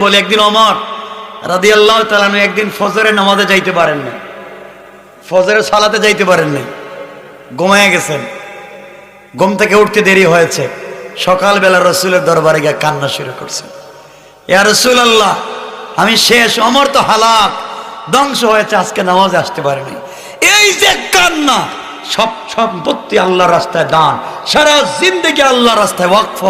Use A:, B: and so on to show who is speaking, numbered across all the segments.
A: বলে একদিন ওমর রাদিয়াল্লাহু তাআলা আনহু একদিন ফজরের নামাজে যাইতে পারেন না, ফজরের সালাতে যাইতে পারেন নাই, ঘুমায় গেছেন। ঘুম থেকে উঠতে দেরি হয়েছে। সকালবেলা রসুলের দরবারে গিয়ে কান্না শুরু করছেন, ইয়া রাসূলুল্লাহ আমি শেষ, ওমর তো হালাক, ধ্বংস হয়েছে, আজকে নামাজে আসতে পারেনি। এই যে কান্না, সব সম্পত্তি আল্লাহর রাস্তায় দান, সারা জিন্দেগি আল্লাহর রাস্তায় ওয়াকফ,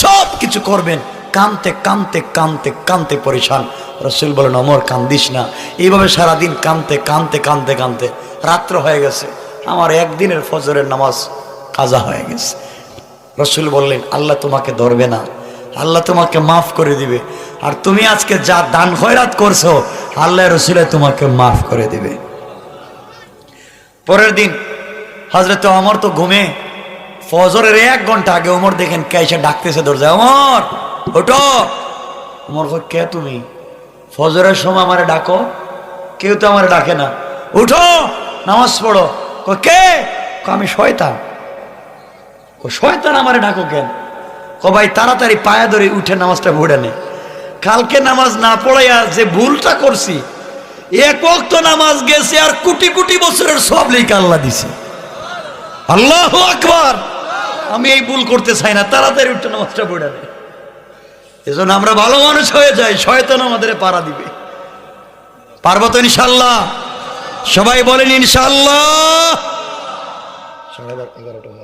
A: সব কিছু করবেন। কানতে কানতে কানতে কানতে পরেশান। রসুল বলেন ওমর কান্দিস না। এইভাবে সারাদিন কানতে কানতে কানতে কানতে রাত্র হয়ে গেছে, আমার একদিনের ফজরের নামাজ কাজা হয়ে গেছে। রসুল বললেন আল্লাহ তোমাকে ধরবে না, আল্লাহ তোমাকে মাফ করে দিবে, আর তুমি আজকে যা দান খয়রাত করছো আল্লাহ রসুলে তোমাকে মাফ করে দিবে। পরের দিন হযরত ওমর তো ঘুমে, ফজরের 1 ঘন্টা আগে ওমর দেখেন কে এসে ডাকতেছে দরজায়, ওমর ওঠো। ওমর কই কে তুমি? ফজরের সময় আমারে ডাকো? কেউ তো আমারে ডাকে না, উঠো নামাজ পড়ো। কই কে? আমি শয়তান। শয়তান আমারে ডাকো কেন? ভাই তাড়াতাড়ি পায়ে ধরে উঠে নামাজটা পড়ে নে, কালকে নামাজ না পড়াইয়া যে ভুলটা করছি, 1 ওয়াক্ত নামাজ গেছে আর কোটি কোটি বছরের সব লেখা আল্লাহ দিছে। আল্লাহু আকবার। আমি এই ভুল করতে চাই না, তাড়াতাড়ি উঠে নামাজটা পড়ে নে। এজন্য আমরা ভালো মানুষ হয়ে যাই, শয়তান আমাদের পাড়া দিবে। পারবো তো ইনশাআল্লাহ? সবাই বলেন ইনশাআল্লাহ। 11:30